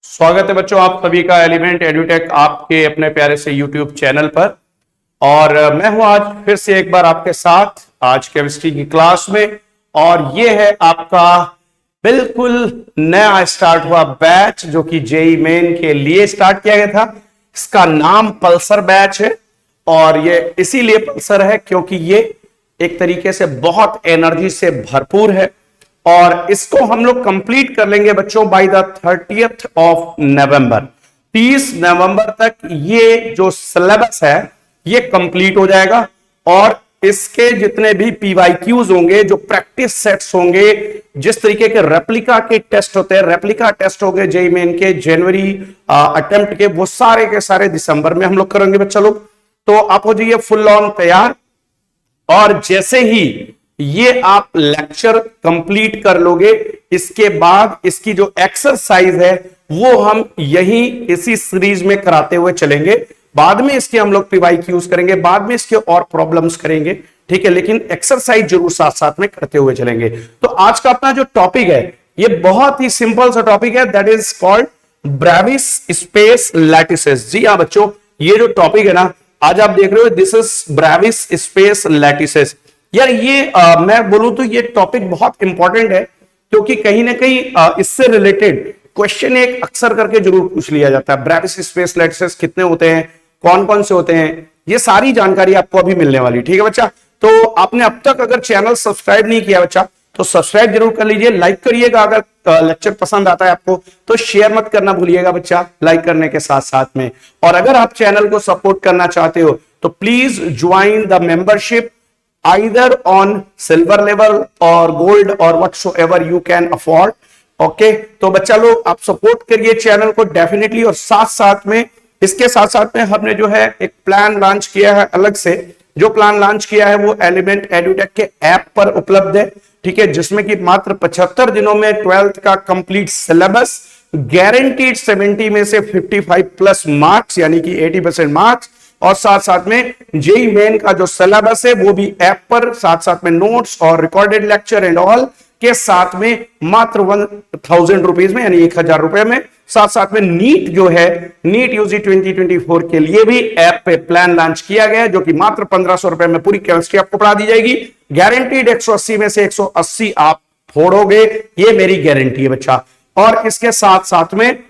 स्वागत है बच्चों आप सभी का एलिमेंट एडुटेक आपके अपने प्यारे से यूट्यूब चैनल पर। और मैं हूं आज फिर से एक बार आपके साथ आज केमिस्ट्री की क्लास में। और ये है आपका बिल्कुल नया स्टार्ट हुआ बैच जो कि जेई मेन के लिए स्टार्ट किया गया था। इसका नाम पल्सर बैच है और ये इसीलिए पल्सर है क्योंकि ये एक तरीके से बहुत एनर्जी से भरपूर है और इसको हम लोग कंप्लीट कर लेंगे बच्चों by the 30th of November. 30 नवंबर तक ये जो सिलेबस है ये कंप्लीट हो जाएगा और इसके जितने भी पीवाईक्यूज होंगे, जो प्रैक्टिस सेट्स होंगे, जिस तरीके के रेप्लिका के टेस्ट होते हैं, रेप्लिका टेस्ट हो गए जेईई मेन के जनवरी अटेम्प्ट के, वो सारे के सारे दिसंबर में हम लोग करेंगे बच्चा लोग। तो आप हो जाइए फुल ऑन तैयार। और जैसे ही ये आप लेक्चर कंप्लीट कर लोगे इसके बाद इसकी जो एक्सरसाइज है वो हम यही इसी सीरीज में कराते हुए चलेंगे। बाद में इसके हम लोग पीवाईक्यूज करेंगे, बाद में इसके और प्रॉब्लम्स करेंगे, ठीक है, लेकिन एक्सरसाइज जरूर साथ साथ में करते हुए चलेंगे। तो आज का अपना जो टॉपिक है ये बहुत ही सिंपल सा टॉपिक है, that is called Bravais space lattices. जी हाँ बच्चों, ये जो टॉपिक है ना आज आप देख रहे हो, this is Brevis space lattices. यार ये मैं बोलूं तो ये टॉपिक बहुत इंपॉर्टेंट है क्योंकि कहीं ना कहीं इससे रिलेटेड क्वेश्चन एक अक्सर करके जरूर पूछ लिया जाता है। ब्रेविस स्पेस लैटिसेस कितने होते हैं, कौन कौन से होते हैं, ये सारी जानकारी आपको अभी मिलने वाली, ठीक है बच्चा। तो आपने अब तक अगर चैनल सब्सक्राइब नहीं किया बच्चा तो सब्सक्राइब जरूर कर लीजिए, लाइक करिएगा। अगर लेक्चर पसंद आता है आपको तो शेयर मत करना भूलिएगा बच्चा, लाइक करने के साथ साथ में। और अगर आप चैनल को सपोर्ट करना चाहते हो तो please join the membership either on silver level or gold or whatsoever you can afford. Okay तो बच्चा लोग आप सपोर्ट करिए चैनल को डेफिनेटली। और साथ साथ में इसके साथ साथ में हमने जो है एक प्लान लॉन्च किया है अलग से। जो प्लान लॉन्च किया है वो एलिमेंट एडुटेक के ऐप पर उपलब्ध है, ठीक है, जिसमें कि मात्र 75 दिनों में 12th का कंप्लीट सिलेबस, गारंटीड 70 में से 55 प्लस मार्क्स यानी कि 80% मार्क्स, और साथ साथ में जेईई मेन का जो सिलेबस है वो भी ऐप पर, साथ साथ में नोट्स और रिकॉर्डेड लेक्चर एंड ऑल के साथ में मात्र 1000 रुपीज में यानी 1000 रुपए में। साथ साथ में नीट जो है, नीट यूजी 2024 के लिए भी ऐप पे प्लान लॉन्च किया गया है जो कि मात्र 1500 रुपए में पूरी केमिस्ट्री आपको पढ़ा दी जाएगी। गारंटीड 180 में से 180 आप फोड़ोगे, ये मेरी गारंटी है बच्चा। और इसके साथ साथ में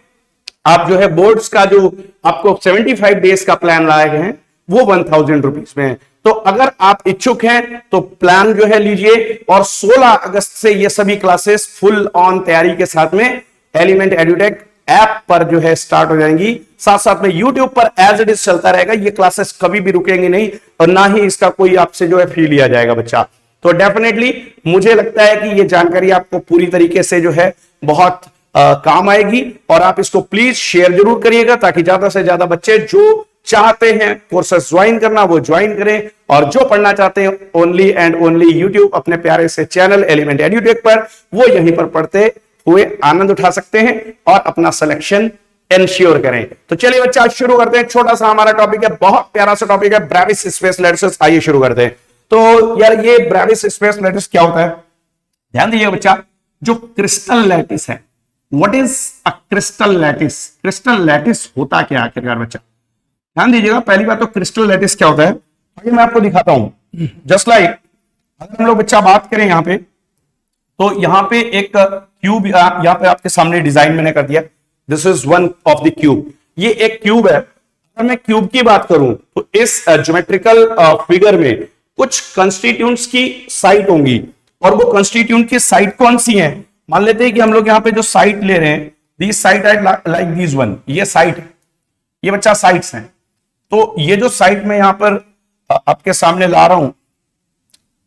आप जो है बोर्ड्स का जो आपको 75 डेज का प्लान लाए गए हैं वो 1000 रुपीज में है। तो अगर आप इच्छुक हैं तो प्लान जो है लीजिए। और 16 अगस्त से ये सभी क्लासेस फुल ऑन तैयारी के साथ में एलिमेंट एडुटेक ऐप पर जो है स्टार्ट हो जाएंगी। साथ साथ में यूट्यूब पर एज इट इज चलता रहेगा, ये क्लासेस कभी भी रुकेंगी नहीं और ना ही इसका कोई आपसे जो है फी लिया जाएगा बच्चा। तो डेफिनेटली मुझे लगता है कि ये जानकारी आपको पूरी तरीके से जो है बहुत काम आएगी और आप इसको प्लीज शेयर जरूर करिएगा ताकि ज्यादा से ज्यादा बच्चे जो चाहते हैं कोर्सेस ज्वाइन करना वो ज्वाइन करें, और जो पढ़ना चाहते हैं ओनली एंड ओनली यूट्यूब अपने प्यारे से चैनल एलिमेंट एडुटेक पर, वो यहीं पर पढ़ते हुए आनंद उठा सकते हैं और अपना सिलेक्शन एंश्योर करें। तो चलिए बच्चा आज शुरू करते हैं। छोटा सा हमारा टॉपिक है, बहुत प्यारा सा टॉपिक है, ब्रेविस स्पेस लैटिसेस। आइए शुरू करते हैं। तो यार ये ब्रेविस स्पेस लैटिस क्या होता है, ध्यान दीजिए बच्चा। जो क्रिस्टल लैटिस है, what is a crystal lattice, crystal lattice होता क्या आखिरकार बच्चा, ध्यान दीजिएगा। पहली बात तो क्रिस्टल लैटिस क्या होता है आइए मैं आपको दिखाता हूं। जस्ट लाइक अगर हम लोग बच्चा बात करें यहां पे, तो यहां पे एक क्यूब यहां पे आपके सामने डिजाइन मैंने कर दिया, this is one of the cube. ये एक क्यूब है। अगर मैं क्यूब की बात करूं तो इस ज्योमेट्रिकल फिगर में कुछ कंस्टिट्यूएंट्स की साइट होंगी और वो कंस्टिट्यूएंट की साइट कौन सी है। मान लेते हैं कि हम लोग यहाँ पे जो साइट ले रहे हैं, this site like this one, ये साइट, ये बच्चा साइट्स हैं। तो ये जो साइट में यहां पर आपके सामने ला रहा हूं,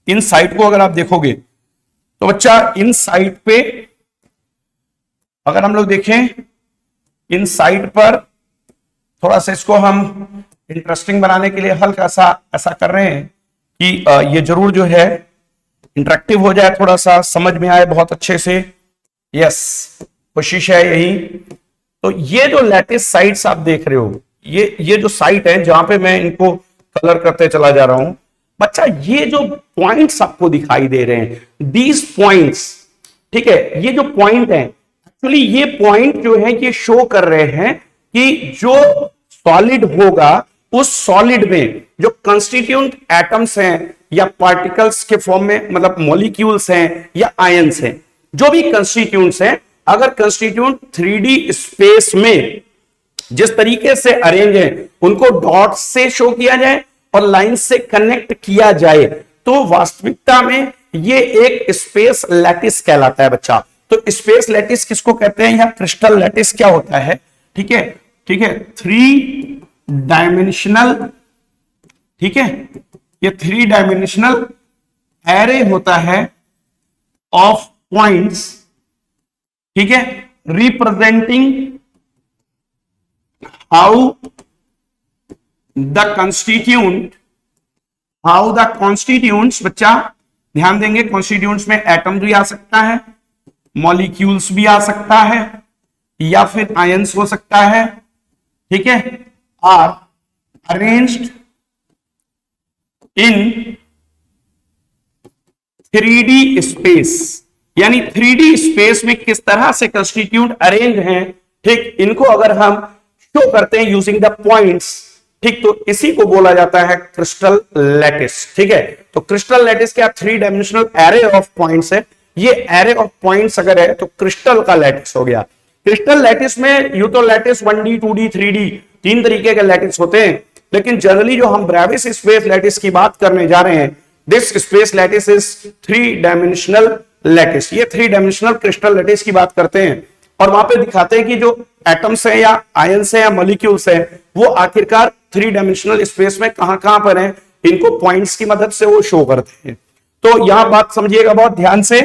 इन साइट को अगर आप देखोगे तो बच्चा इन साइट पे अगर हम लोग देखें, इन साइट पर थोड़ा सा इसको हम इंटरेस्टिंग बनाने के लिए हल्का सा ऐसा कर रहे हैं कि ये जरूर जो है इंटरेक्टिव हो जाए, थोड़ा सा समझ में आए बहुत अच्छे से। यस, कोशिश है यही। तो ये जो लैटिस साइट्स आप देख रहे हो, ये जो साइट है जहां पे मैं इनको कलर करते चला जा रहा हूं बच्चा। ये जो पॉइंट्स आपको दिखाई दे रहे हैं, दीज पॉइंट्स, ठीक है, ये जो पॉइंट है एक्चुअली ये पॉइंट जो है ये शो कर रहे हैं कि जो सॉलिड होगा उस सॉलिड में जो कंस्टिट्यूएंट एटम्स हैं या पार्टिकल्स के फॉर्म में, मतलब मॉलिक्यूल्स हैं या आयंस हैं, जो भी कंस्टिट्यूएंट्स हैं, अगर कंस्टिट्यूएंट 3D स्पेस में जिस तरीके से अरेंज है उनको डॉट से शो किया जाए और लाइन से कनेक्ट किया जाए तो वास्तविकता में ये एक स्पेस लैटिस कहलाता है बच्चा। तो स्पेस लैटिस किसको कहते हैं या क्रिस्टल लैटिस क्या होता है? ठीक है, ठीक है, 3 डायमेंशनल, ठीक है, ये 3 डायमेंशनल एरे होता है ऑफ पॉइंट्स, ठीक है, रिप्रेजेंटिंग हाउ द कॉन्स्टिट्यूएंट्स, बच्चा ध्यान देंगे, कॉन्स्टिट्यूएंट्स में एटम भी आ सकता है, मॉलिक्यूल्स भी आ सकता है या फिर आयंस हो सकता है, ठीक है, are arranged in 3D space. यानी 3D स्पेस में किस तरह से कंस्टिट्यूएंट अरेंज हैं, ठीक, इनको अगर हम शो करते हैं यूजिंग द पॉइंट्स, ठीक, तो इसी को बोला जाता है क्रिस्टल लैटिस। ठीक है, तो क्रिस्टल लैटिस क्या 3 डायमेंशनल एरे ऑफ पॉइंट्स है। ये एरे ऑफ पॉइंट्स अगर है तो क्रिस्टल का लैटिस हो गया। क्रिस्टल लैटिस में यू तो लैटिस 1D 2D 3D 3 तरीके के लैटिस होते हैं, लेकिन जनरली जो हम ब्रेविस स्पेस लैटिस की बात करने जा रहे हैं, this space lattice is 3 dimensional lattice. ये 3 डायमेंशनल क्रिस्टल लैटिस की बात करते हैं और वहां पे दिखाते हैं कि जो एटम्स है या आयंस है या मॉलिक्यूल्स है वो आखिरकार 3 डायमेंशनल स्पेस में कहां पर हैं, इनको पॉइंट्स की मदद से वो शो करते हैं। तो यहां बात समझिएगा बहुत ध्यान से,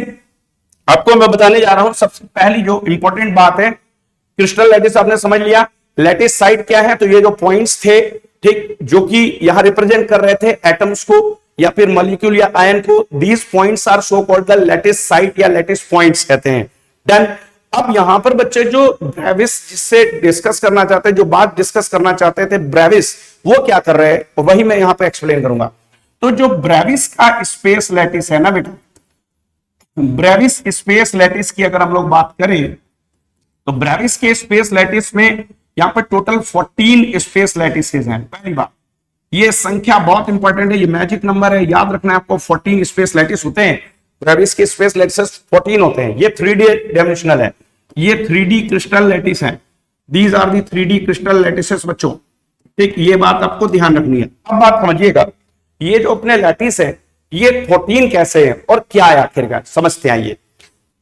आपको मैं बताने जा रहा हूं। सबसे पहली जो इंपॉर्टेंट बात है, क्रिस्टल लैटिस आपने समझ लिया, लैटिस साइट क्या है, तो ये जो पॉइंट्स थे, ठीक, जो कि यहां रिप्रेजेंट कर रहे थे एटम्स को या फिर मॉलिक्यूल या आयन को, these points are so called the lattice site या लैटिस पॉइंट्स कहते हैं। डन। अब यहां पर बच्चे जो ब्रेविस जिससे डिस्कस करना चाहते हैं, जो बात डिस्कस करना चाहते थे ब्रेविस, वो क्या कर रहे हैं वही मैं यहां पे एक्सप्लेन करूंगा। तो जो ब्रेविस का स्पेस लैटिस है ना बेटा, ब्रेविस स्पेस लैटिस की अगर हम लोग बात करें तो ब्रेविस के स्पेस लैटिस में यहां पर टोटल 14 स्पेस लैटिसेस हैं। पहली बात, ये संख्या बहुत इंपॉर्टेंट है, ये मैजिक नंबर है, याद रखना है आपको। 14 स्पेस लैटिस होते हैं, ब्रेविस के स्पेस लैटिसेस 14 होते हैं। ये 3D डायमेंशनल है, ये 3D क्रिस्टल लैटिस है। These are the 3D crystal lattices बच्चों, ठीक, ये बात आपको ध्यान रखनी है। अब बात समझिएगा, ये जो अपने लैटिस है ये 14 कैसे है और क्या है आखिरकार, समझते हैं। ये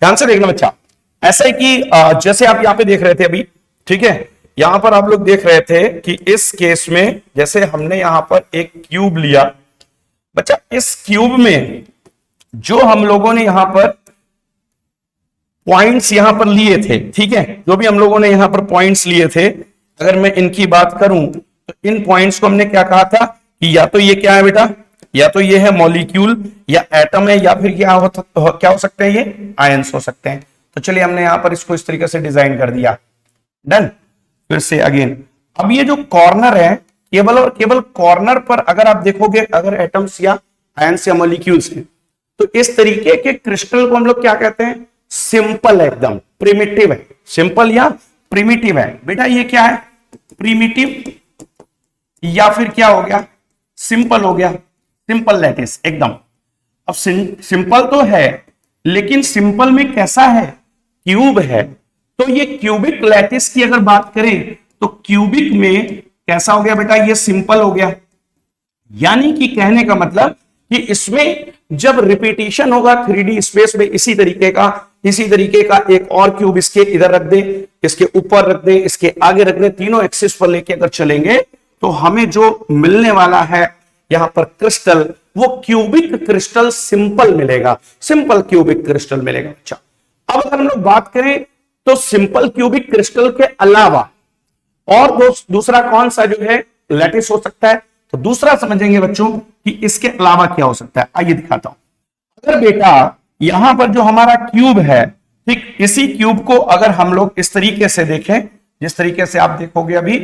ध्यान से देखना बच्चा, ऐसा है कि जैसे आप यहां पे देख रहे थे अभी, ठीक है, यहां पर आप लोग देख रहे थे कि इस केस में जैसे हमने यहां पर एक क्यूब लिया बच्चा, इस क्यूब में जो हम लोगों ने यहां पर पॉइंट्स यहां पर लिए थे, ठीक है, जो भी हम लोगों ने यहां पर पॉइंट्स लिए थे, अगर मैं इनकी बात करूं तो इन पॉइंट्स को हमने क्या कहा था कि या तो ये क्या है बेटा, या तो ये है मॉलिक्यूल या एटम है, या फिर क्या हो सकते हैं, ये आयंस हो सकते हैं। तो चलिए हमने यहां पर इसको इस तरीके से डिजाइन कर दिया। डन। फिर से अगेन, अब ये जो कॉर्नर है, केवल और केवल कॉर्नर पर अगर आप देखोगे, अगर एटम्स या आयंस या मॉलिक्यूल्स हैं, तो इस तरीके के क्रिस्टल को हम लोग क्या कहते हैं, सिंपल है, एकदम प्रिमिटिव है। सिंपल या प्रिमिटिव है बेटा, ये क्या है, प्रिमिटिव या फिर क्या हो गया, सिंपल हो गया, सिंपल लैटिस एकदम। अब सिंपल तो है, लेकिन सिंपल में कैसा है, क्यूब है। तो ये क्यूबिक लैटिस की अगर बात करें तो क्यूबिक में कैसा हो गया बेटा, ये सिंपल हो गया। यानी कि कहने का मतलब कि इसमें जब रिपीटिशन होगा 3D स्पेस में इसी तरीके का एक और क्यूब इसके इधर रख दे, इसके ऊपर रख दे, इसके आगे रख दे, तीनों एक्सिस पर लेके अगर चलेंगे तो हमें जो मिलने वाला है यहां पर क्रिस्टल, वो क्यूबिक क्रिस्टल सिंपल मिलेगा, सिंपल क्यूबिक क्रिस्टल मिलेगा। अच्छा, अब अगर हम लोग बात करें तो सिंपल क्यूबिक क्रिस्टल के अलावा और दूसरा कौन सा जो है लैटिस हो सकता है, तो दूसरा समझेंगे बच्चों कि इसके अलावा क्या हो सकता है। आइए दिखाता हूं। अगर बेटा यहां पर जो हमारा क्यूब है, ठीक, इसी क्यूब को अगर हम लोग इस तरीके से देखें, जिस तरीके से आप देखोगे अभी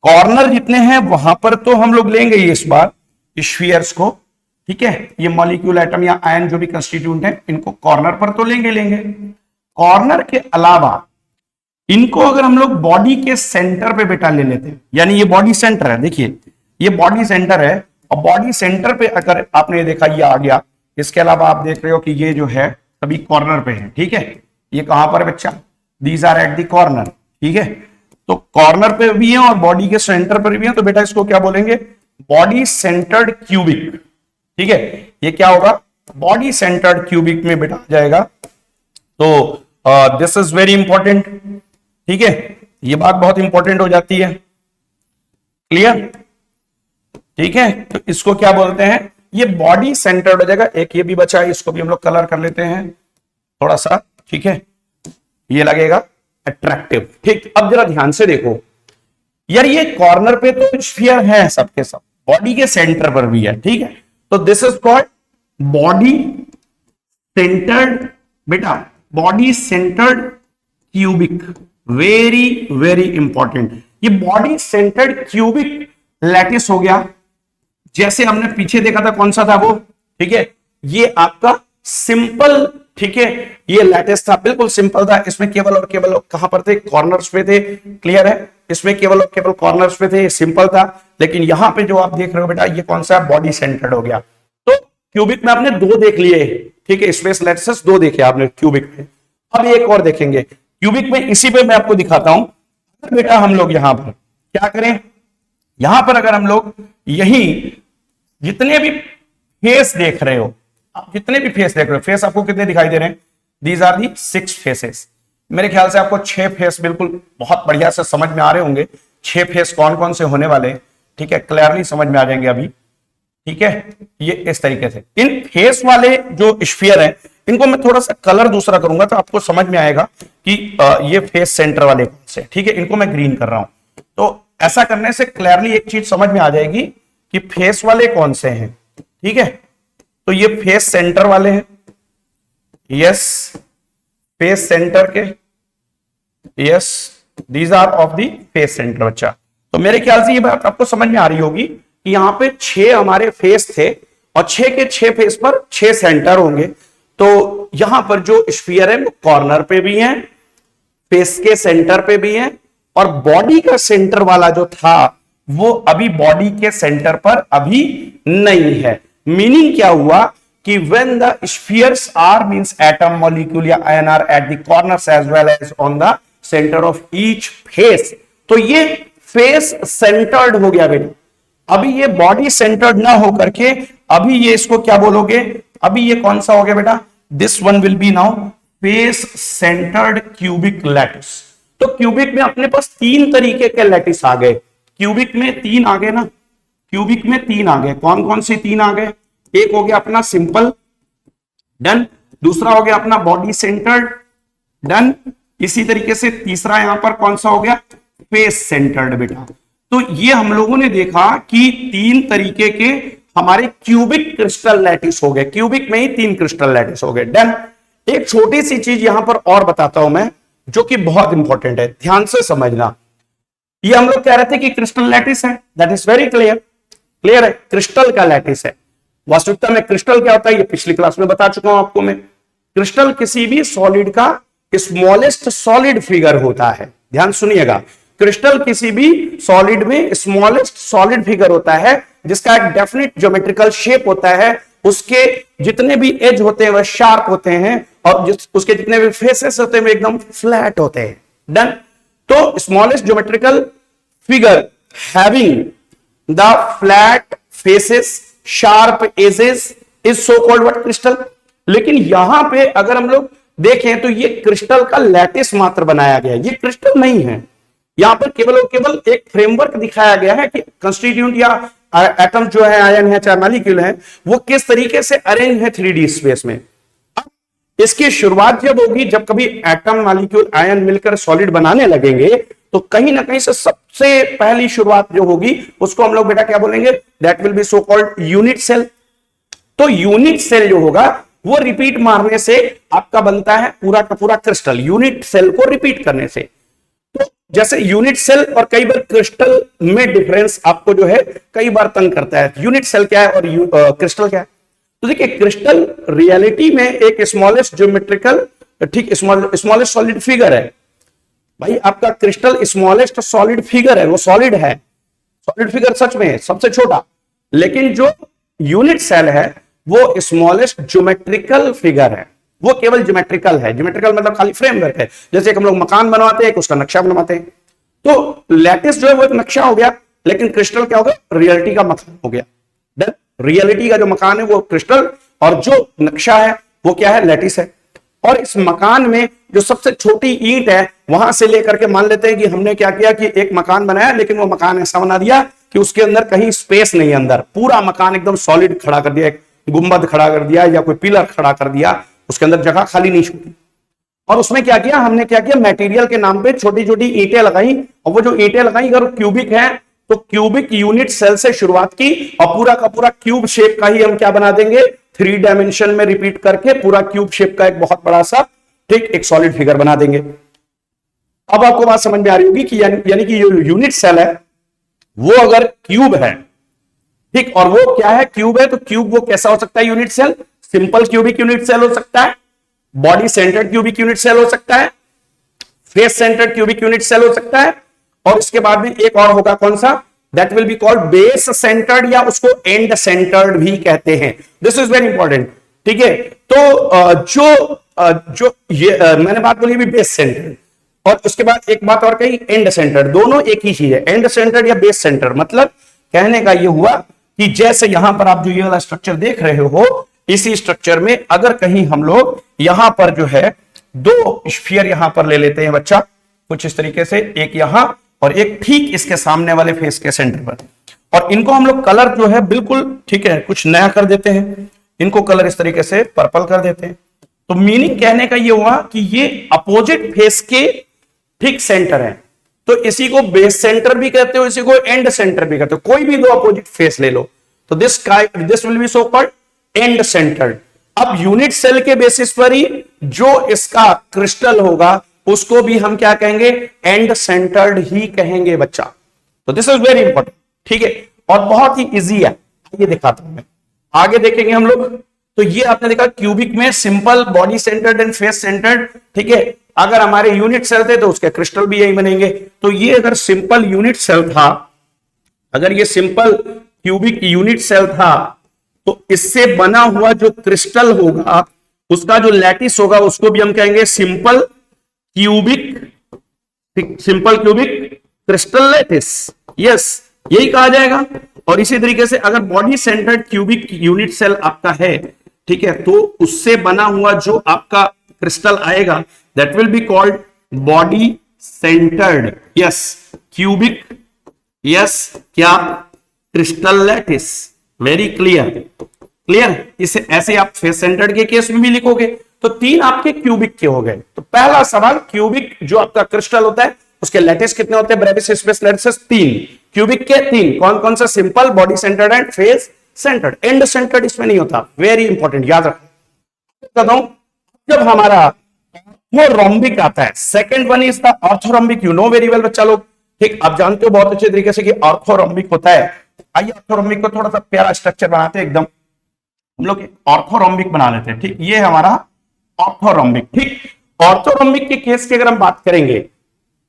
कॉर्नर जितने हैं वहां पर तो हम लोग लेंगे इस बार, स्फीयर्स को, ठीक है, ये मॉलिक्यूल, एटम या आयन जो भी कंस्टिट्यूएंट है, इनको कॉर्नर पर तो लेंगे। कॉर्नर के अलावा इनको अगर हम लोग बॉडी के सेंटर पे बेटा ले लेते हैं, यानी ये बॉडी सेंटर है, देखिए ये बॉडी सेंटर है, और बॉडी सेंटर पे अगर आपने देखा ये आ गया, इसके अलावा आप देख रहे हो कि ये जो है सभी कॉर्नर पे है, ठीक है, ये कहां पर है बच्चा, these are at the corner, ठीक है, तो कॉर्नर पे भी है और बॉडी के सेंटर पर भी है, तो बेटा इसको क्या बोलेंगे, बॉडी सेंटर्ड क्यूबिक, ठीक है, ये क्या होगा, बॉडी सेंटर्ड क्यूबिक में बेटा आ जाएगा। तो दिस इज वेरी इंपॉर्टेंट, ठीक है, ये बात बहुत इंपॉर्टेंट हो जाती है, क्लियर, ठीक है, तो इसको क्या बोलते हैं, ये बॉडी सेंटर्ड हो जाएगा। एक ये भी बचा है, इसको भी हम लोग कलर कर लेते हैं थोड़ा सा, ठीक है, ये लगेगा अट्रैक्टिव, ठीक। अब जरा ध्यान से देखो यार, ये कॉर्नर पे तो स्फीयर है सबके सब, बॉडी के सेंटर पर भी है, ठीक है, तो this is called body centred, बेटा body centred cubic, very very important. ये बॉडी सेंटर्ड क्यूबिक लैटिस हो गया, जैसे हमने पीछे देखा था, कौन सा था वो, ठीक है, ये आपका सिंपल, ठीक है, ये लैटिस था, बिल्कुल सिंपल था, इसमें केवल और केवल कहां पर थे, कॉर्नर्स पे थे, क्लियर है, इसमें केवल और केवल कॉर्नर्स पे थे, सिंपल था। लेकिन यहां पे जो आप देख रहे हो बेटा, ये कौन सा, बॉडी सेंटर्ड हो गया। तो क्यूबिक में आपने दो देख लिए, ठीक है, स्पेस लैटिसेस दो देखे आपने क्यूबिक में, अब एक और देखेंगे क्यूबिक में, इसी पे मैं आपको दिखाता हूं। बेटा हम लोग यहां पर क्या करें, यहां पर अगर हम लोग यही जितने भी फेस देख रहे हो, आप जितने भी फेस देख रहे हो, फेस आपको कितने दिखाई दे रहे हैं, दीज आर दी 6 फेसेस। मेरे ख्याल से आपको 6 फेस बिल्कुल बहुत बढ़िया से समझ में आ रहे होंगे, 6 फेस कौन कौन से होने वाले, ठीक है, क्लियरली समझ में आ जाएंगे अभी, ठीक है, ये इस तरीके से। इन फेस वाले जो स्फीयर है, इनको मैं थोड़ा सा कलर दूसरा करूंगा तो आपको समझ में आएगा कि ये फेस सेंटर वाले कौन से, ठीक है, इनको मैं ग्रीन कर रहा हूं, तो ऐसा करने से क्लियरली एक चीज समझ में आ जाएगी कि फेस वाले कौन से हैं, ठीक है, तो ये फेस सेंटर वाले हैं, यस, फेस सेंटर के, yes, these are of the face centre बच्चा। तो मेरे ख्याल से ये बात आपको समझ में आ रही होगी कि यहां पे 6 हमारे फेस थे और 6 के 6 फेस पर 6 सेंटर होंगे। तो यहां पर जो स्फीयर है वो कॉर्नर पे भी है, फेस के सेंटर पे भी है, और बॉडी का सेंटर वाला जो था वो अभी बॉडी के सेंटर पर अभी नहीं है। मीनिंग क्या हुआ कि when the spheres are means atom, molecule या ion are at the corners as well as on the center of each face, तो ये फेस सेंटर्ड हो गया बेटा। अभी ये बॉडी सेंटर्ड ना होकर के अभी ये इसको क्या बोलोगे, अभी ये कौन सा हो गया बेटा, this one will be now face centred cubic lattice. तो क्यूबिक में अपने पास 3 तरीके के लैटिस आ गए, क्यूबिक में 3 आ गए ना, क्यूबिक में 3 आ गए, कौन कौन से 3 आ गए, एक हो गया अपना सिंपल, डन, दूसरा हो गया अपना बॉडी सेंटर्ड, डन, इसी तरीके से तीसरा यहां पर कौन सा हो गया, फेस सेंटर्ड बेटा। तो ये हम लोगों ने देखा कि 3 तरीके के हमारे क्यूबिक क्रिस्टल लैटिस हो गए, क्यूबिक में ही 3 क्रिस्टल लैटिस हो गए, डन। एक छोटी सी चीज यहां पर और बताता हूं मैं, जो कि बहुत इंपॉर्टेंट है, ध्यान से समझना। ये हम लोग कह रहे थे कि क्रिस्टल लैटिस है, that is very clear, clear है, क्रिस्टल का लैटिस है। वास्तविकता में क्रिस्टल क्या होता है ये पिछली क्लास में बता चुका हूं आपको मैं। क्रिस्टल किसी भी सॉलिड का स्मॉलेस्ट सॉलिड फिगर होता है, ध्यान सुनिएगा, क्रिस्टल किसी भी सॉलिड में स्मॉलेस्ट सॉलिड फिगर होता है जिसका एक डेफिनेट ज्योमेट्रिकल शेप होता है, उसके जितने भी एज होते हैं वह शार्प होते हैं और उसके जितने भी फेसेस होते हैं वे एकदम फ्लैट होते हैं, डन। तो smallest geometrical figure having the flat faces sharp edges is so called what, crystal. लेकिन यहां पे अगर हम लोग देखें तो ये क्रिस्टल का लैटिस मात्र बनाया गया है, ये क्रिस्टल नहीं है। यहां पर केवल और केवल एक फ्रेमवर्क दिखाया गया है कि कंस्टिट्यूएंट या एटम जो है, आयन है चाहे मॉलिक्यूल है, वो किस तरीके से अरेंज है 3D स्पेस में। अब इसकी शुरुआत जब होगी, जब कभी एटम मॉलिक्यूल आयन मिलकर सॉलिड बनाने लगेंगे, तो कहीं ना कहीं से सबसे पहली शुरुआत जो होगी उसको हम लोग बेटा क्या बोलेंगे, that will be so called unit cell. तो यूनिट सेल जो होगा वो रिपीट मारने से आपका बनता है पूरा का पूरा क्रिस्टल, यूनिट सेल को रिपीट करने से। तो जैसे यूनिट सेल और कई बार क्रिस्टल में डिफरेंस आपको जो है कई बार तंग करता है। यूनिट सेल क्या है और क्रिस्टल क्या है? तो देखिए, क्रिस्टल रियलिटी में एक स्मॉलेस्ट ज्योमेट्रिकल, ठीक, स्मॉलेस्ट सॉलिड फिगर है भाई। आपका क्रिस्टल स्मॉलेस्ट सॉलिड फिगर है, वो सॉलिड है, सॉलिड फिगर सच में है, सबसे छोटा। लेकिन जो यूनिट सेल है वो स्मॉलेस्ट ज्योमेट्रिकल फिगर है, वो केवल ज्योमेट्रिकल है। ज्योमेट्रिकल मतलब खाली फ्रेमवर्क है। जैसे हम लोग मकान बनवाते हैं, उसका नक्शा बनवाते हैं, तो लैटिस जो है वो एक नक्शा हो गया, लेकिन क्रिस्टल क्या हो गया? रियलिटी का मकान हो गया। रियलिटी का जो मकान है वो क्रिस्टल, और जो नक्शा है वो क्या है? लैटिस है। और इस मकान में जो सबसे छोटी ईंट है, वहां से लेकर के मान लेते हैं कि हमने क्या किया कि एक मकान बनाया, लेकिन वो मकान ऐसा बना दिया कि उसके अंदर कहीं स्पेस नहीं है। अंदर पूरा मकान एकदम सॉलिड खड़ा कर दिया, एक गुंबद खड़ा कर दिया या कोई पिलर खड़ा कर दिया, उसके अंदर जगह खाली नहीं छोड़ी। और उसमें क्या किया हमने? क्या किया? मटेरियल के नाम पे छोटी छोटी ईंटें लगाई, और वो जो ईंटें लगाई अगर क्यूबिक है तो क्यूबिक यूनिट सेल से शुरुआत की, और पूरा का पूरा क्यूब शेप का ही हम क्या बना देंगे? 3 डायमेंशन में रिपीट करके पूरा क्यूब शेप का एक बहुत बड़ा सा, ठीक, एक सॉलिड फिगर बना देंगे। अब आपको बात समझ में आ रही होगी कि यानी कि जो यूनिट सेल है वो अगर क्यूब है, ठीक, और वो क्या है? क्यूब है, तो क्यूब वो कैसा हो सकता है? Unit cell simple cubic unit cell हो सकता है, body centred cubic unit cell हो सकता है, face centred cubic unit cell हो सकता है, और इसके बाद में एक और होगा, कौन सा? That will be called base centred, या उसको एंड सेंटर्ड भी कहते हैं। दिस इज वेरी इंपॉर्टेंट, ठीक है। तो जो ये मैंने बात बोली भी बेस सेंटर्ड, और उसके बाद एक बात और कही, एंड सेंटर्ड। दोनों एक ही चीज है, एंड सेंटर्ड या बेस सेंटर्ड। मतलब कहने का ये हुआ कि जैसे यहां पर आप जो ये वाला स्ट्रक्चर देख रहे हो, इसी स्ट्रक्चर में अगर कहीं हम लोग यहां पर जो है 2 स्फीयर यहां पर ले लेते हैं बच्चा, कुछ इस तरीके से, एक यहां और एक ठीक इसके सामने वाले फेस के सेंटर पर, और इनको हम लोग कलर जो है बिल्कुल, ठीक है, कुछ नया कर देते हैं। इनको कलर इस तरीके से पर्पल कर देते हैं। तो मीनिंग कहने का ये हुआ कि ये अपोजिट फेस के ठीक सेंटर है, तो इसी को बेस सेंटर भी कहते हो, इसी को एंड सेंटर भी कहते हो। कोई भी 2 अपोजिट फेस ले लो तो this will be so called and centred. अब यूनिट सेल के बेसिस पर ही जो इसका क्रिस्टल होगा उसको भी हम क्या कहेंगे? एंड सेंटर्ड ही कहेंगे बच्चा। तो दिस इज वेरी इंपॉर्टेंट, ठीक है, और बहुत ही इजी है। ये दिखाता हूं मैं, आगे देखेंगे हम लोग। तो ये आपने देखा क्यूबिक में simple, body centred and face centred, ठीक है। अगर हमारे यूनिट सेल थे तो उसके क्रिस्टल भी यही बनेंगे। तो ये अगर सिंपल यूनिट सेल था, अगर ये सिंपल क्यूबिक यूनिट सेल था, तो इससे बना हुआ जो क्रिस्टल होगा, उसका जो लैटिस होगा, उसको भी हम कहेंगे simple cubic, simple cubic crystal lattice. Yes, यही कहा जाएगा। और इसी तरीके से अगर body centred cubic unit cell आपका है, ठीक है, तो उससे बना हुआ जो आपका क्रिस्टल आएगा, that will be called body centred, yes, cubic, yes, क्या? Crystal lattice. Very clear, clear. इसे ऐसे आप फेस सेंटर्ड के केस में भी लिखोगे तो 3 आपके क्यूबिक के हो गए। तो पहला सवाल, क्यूबिक जो आपका क्रिस्टल होता है उसके लैटिस कितने होते हैं? ब्रेविस स्पेस लैटिस 3, क्यूबिक के 3। कौन कौन सा? Simple, body centred and face centred. And centred इसमें नहीं होता, वेरी इंपॉर्टेंट, याद रखो। जब हमारा ऑर्थोरोम्बिक आता है, second one is the orthorhombic, you know very well बच्चा लोग, ठीक, आप जानते हो बहुत अच्छे तरीके से कि ऑर्थोरोम्बिक होता है। आइए ऑर्थोरोम्बिक को थोड़ा सा प्यारा स्ट्रक्चर बनाते हैं, एकदम हम लोग ऑर्थोरोम्बिक बना लेते हैं, ठीक। ये हमारा ऑर्थोरोम्बिक, ठीक। ऑर्थोरोम्बिक के केस की अगर हम बात करेंगे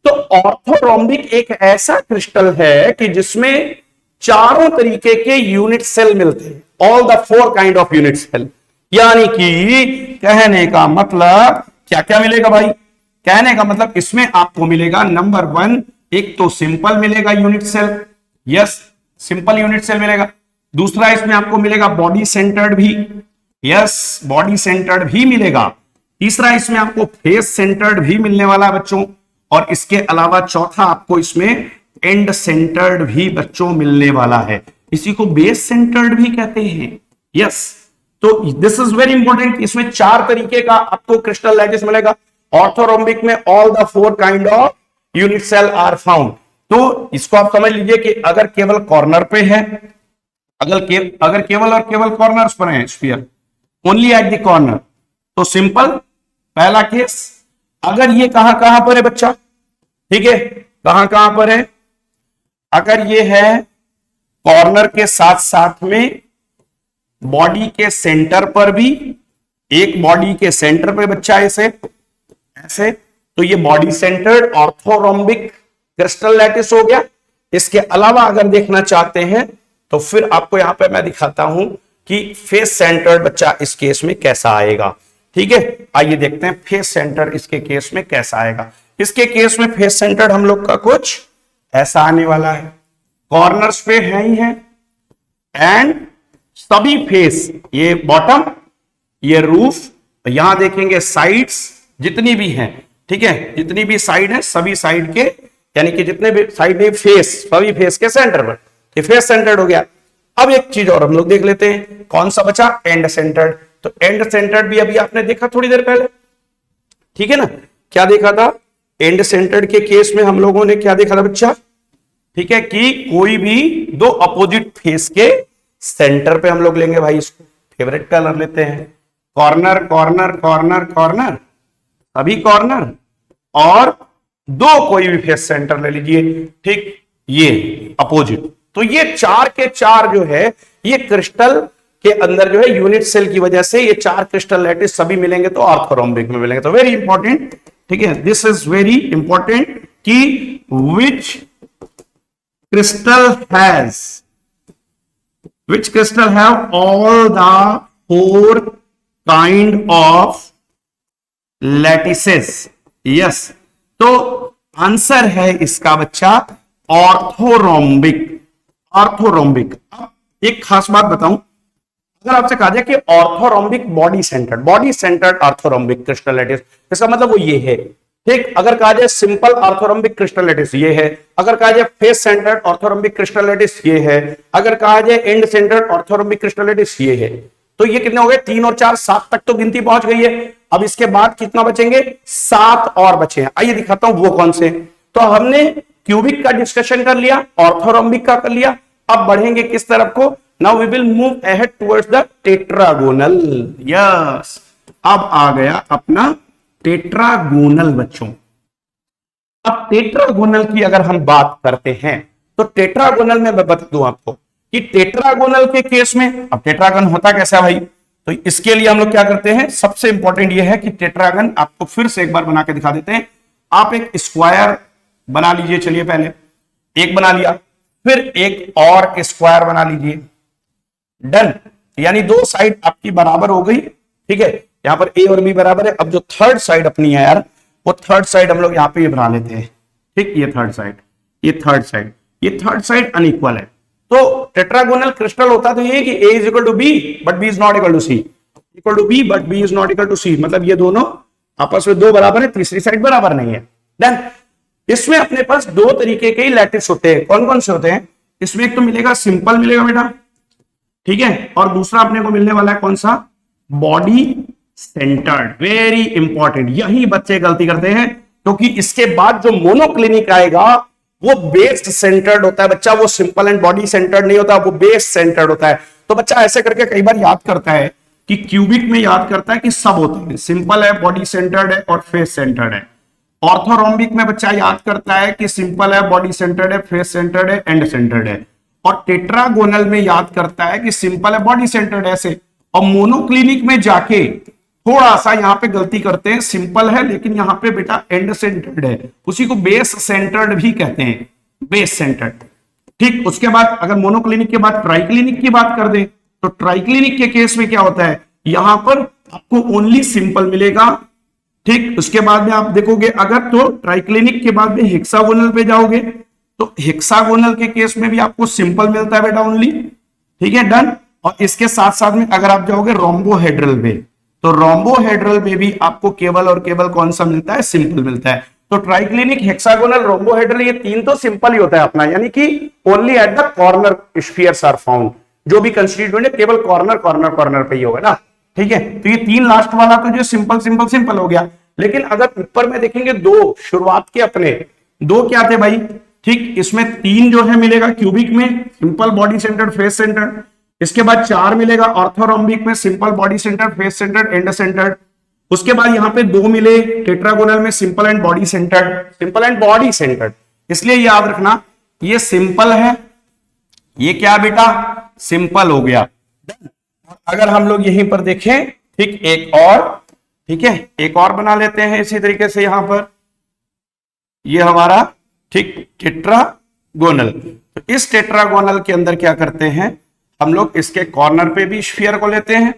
तो ऑर्थोरोम्बिक एक ऐसा क्रिस्टल है कि जिसमें चारों तरीके के यूनिट सेल मिलते हैं, all the 4 kind of unit cell. यानी कि कहने का मतलब क्या क्या मिलेगा भाई? कहने का मतलब इसमें आपको मिलेगा नंबर 1, एक तो सिंपल मिलेगा unit cell, yes, simple unit cell मिलेगा। दूसरा इसमें आपको मिलेगा बॉडी सेंटर्ड भी, यस, बॉडी सेंटर्ड भी मिलेगा। तीसरा इसमें आपको फेस सेंटर्ड भी मिलने वाला है बच्चों, और इसके अलावा चौथा आपको इसमें एंड सेंटर्ड भी बच्चों मिलने वाला है। इसी को बेस सेंटर्ड भी कहते हैं, यस। तो दिस इज वेरी इंपॉर्टेंट। इसमें 4 तरीके का आपको क्रिस्टल लैटिस मिलेगा। ऑर्थोरोम्बिक में all the 4 kind of unit cell are found. तो इसको आप समझ लीजिए कि अगर केवल कॉर्नर पे है, अगर केवल और केवल कॉर्नर्स पर है sphere, only at the corner, तो सिंपल पहला केस। अगर ये कहां कहां पर है बच्चा, ठीक है, कहां कहां पर है? अगर ये है कॉर्नर के साथ साथ में बॉडी के सेंटर पर भी, एक बॉडी के सेंटर पे बच्चा ऐसे ऐसे, तो ये body centred orthorhombic crystal lattice हो गया। इसके अलावा अगर देखना चाहते हैं तो फिर आपको यहां पे मैं दिखाता हूं कि फेस सेंटर्ड बच्चा इस केस में कैसा आएगा। ठीक है, आइए देखते हैं फेस सेंटर इसके केस में कैसा आएगा। इसके केस में फेस सेंटर्ड हम लोग का कुछ ऐसा आने वाला है, कॉर्नर्स पे है ही है, एंड सभी फेस, ये बॉटम, ये रूफ, यहां देखेंगे साइड्स जितनी भी हैं, ठीक है, जितनी भी साइड है सभी साइड के, यानी कि जितने भी साइड है फेस, सभी फेस के सेंटर पर, ये फेस सेंटर्ड हो गया। अब एक चीज और हम लोग देख लेते हैं, कौन सा बचा? And centred. तो एंड सेंटर्ड भी अभी आपने देखा थोड़ी देर पहले, ठीक है ना? क्या देखा था? एंड सेंटर्ड के केस में हम लोगों ने क्या देखा था बच्चा? ठीक है, कि कोई भी दो अपोजिट फेस के सेंटर पे हम लोग लेंगे भाई इसको, फेवरेट कलर लेते हैं, कॉर्नर कॉर्नर कॉर्नर कॉर्नर, सभी कॉर्नर, और दो कोई भी फेस सेंटर ले लीजिए, ठीक, ये अपोजिट। तो ये चार के चार जो है ये क्रिस्टल के अंदर जो है यूनिट सेल की वजह से ये चार क्रिस्टल लैटिस सभी मिलेंगे तो ऑर्थोरोम्बिक में मिलेंगे। तो वेरी इंपॉर्टेंट, ठीक है, दिस इज वेरी इंपॉर्टेंट कि विच crystal have all the four kind of lattices? yes, तो आंसर है इसका बच्चा ऑर्थोरोम्बिक। ऑर्थोरोम्बिक। एक खास बात बताऊं, अगर आपसे कहा जाए कि orthorhombic body centred orthorhombic crystal lattice, इसका मतलब वो ये है, ठीक। अगर कहा जाए सिंपल ऑर्थोरोम्बिक क्रिस्टल लैटिस ये है, अगर कहा जाए face centred orthorhombic crystal lattice ये है, अगर कहा जाए and centred orthorhombic crystal lattice ये है। तो ये कितने हो गए? 3 और 4 7 तक तो गिनती पहुंच गई है। अब इसके बाद कितना बचेंगे? 7 और बचे हैं। आइए दिखाता हूं वो कौन से। तो हमने क्यूबिक का डिस्कशन कर लिया, ऑर्थोरोम्बिक का कर लिया, अब बढ़ेंगे किस तरफ को? Now we will move ahead towards the tetragonal. Yes, अब आ गया अपना टेट्रागोनल बच्चों। अब टेट्रागोनल की अगर हम बात करते हैं तो टेट्रागोनल में मैं बता दूं आपको कि टेट्रागोनल के केस में, अब टेट्रागन होता कैसा है भाई? तो इसके लिए हम लोग क्या करते हैं, सबसे इंपॉर्टेंट ये है कि टेट्रागन आपको फिर से एक बार बना के दिखा देते हैं। आप एक स्क्वायर बना लीजिए, चलिए पहले एक बना लिया, फिर एक और स्क्वायर बना लीजिए, डन। यानी दो साइड आपकी बराबर हो गई, ठीक है, यहां पर ए और बी बराबर है। अब जो थर्ड साइड अपनी है यार, वो थर्ड साइड हम लोग यहां पे ये बना लेते हैं, ठीक, ये थर्ड साइड, ये थर्ड साइड, ये थर्ड साइड अनइक्वल है। तो टेट्रागोनल क्रिस्टल होता तो ये कि A is equal to B but B is not equal to C, equal to B but B is not equal to C, मतलब ये दोनों आपस में दो बराबर है, तीसरी साइड बराबर नहीं है, डन। इसमें अपने पास दो तरीके के लैटिस होते हैं। कौन कौन से होते हैं? इसमें एक तो मिलेगा सिंपल मिलेगा बेटा, ठीक है, और दूसरा अपने को मिलने वाला है कौन सा? Body centred. वेरी इंपॉर्टेंट, यही बच्चे गलती करते हैं, क्योंकि इसके बाद जो मोनोक्लिनिक आएगा वो बेस सेंटर्ड होता है बच्चा, वो सिंपल एंड बॉडी सेंटर्ड नहीं होता, वो बेस सेंटर्ड होता है। तो बच्चा ऐसे करके कई बार याद करता है कि क्यूबिक में याद करता है कि सब होते हैं, सिंपल है, बॉडी सेंटर्ड है और फेस सेंटर्ड है। ऑर्थोरोम्बिक में बच्चा याद करता है कि सिंपल है, बॉडी सेंटर्ड है, फेस सेंटर्ड है, एंड सेंटर्ड है। और टेट्रागोनल में याद करता है कि सिंपल है, बॉडी सेंटर्ड है, ऐसे। और मोनोक्लिनिक में जाके थोड़ा सा यहां पे गलती करते हैं, सिंपल है लेकिन यहां पे बेटा एंड सेंटर्ड है, उसी को बेस सेंटर्ड भी कहते हैं, बेस सेंटर्ड, ठीक। उसके बाद अगर मोनोक्लिनिक के बाद ट्राइक्लिनिक की बात कर दे तो ट्राइक्लिनिक के केस में क्या होता है? यहां पर आपको ओनली सिंपल मिलेगा, ठीक। उसके बाद में आप देखोगे अगर तो ट्राइक्लिनिक के बाद में हेक्सागोनल पे जाओगे तो हेक्सागोनल के केस में भी आपको सिंपल मिलता है बेटा ओनली, ठीक है, डन। और इसके साथ साथ में अगर आप जाओगे रोम्बोहेड्रल में तो रोम्बोहेड्रल में भी आपको केवल और केवल कौन सा मिलता है? सिंपल मिलता है। तो ट्राइक्लिनिक, हेक्सागोनल, रोम्बोहेड्रल, ये तीन तो सिंपल ही होता है अपना, यानी कि only at the corner spheres are found, जो भी कंस्टिट्यूएंट है केवल कॉर्नर कॉर्नर कॉर्नर पे ही होगा ना, ठीक है। तो ये तीन लास्ट वाला तो जो सिंपल सिंपल सिंपल हो गया। लेकिन अगर ऊपर में देखेंगे दो शुरुआत के अपने दो क्या थे भाई? ठीक, इसमें तीन जो है मिलेगा क्यूबिक में, simple, body centred, face centred. इसके बाद 4 मिलेगा ऑर्थोरोम्बिक में, simple, body centred, face centred, and centred. उसके बाद यहां पे 2 मिले टेट्रागोनल में, simple and body centred, simple and body centred. इसलिए याद रखना ये सिंपल है, ये क्या बेटा सिंपल हो गया। अगर हम लोग यहीं पर देखें, ठीक एक और, ठीक है एक और बना लेते हैं इसी तरीके से यहां पर, ये हमारा ठीक टेट्रागोनल। तो इस टेट्रागोनल के अंदर क्या करते हैं हम लोग, इसके कॉर्नर पे भी स्फीयर को लेते हैं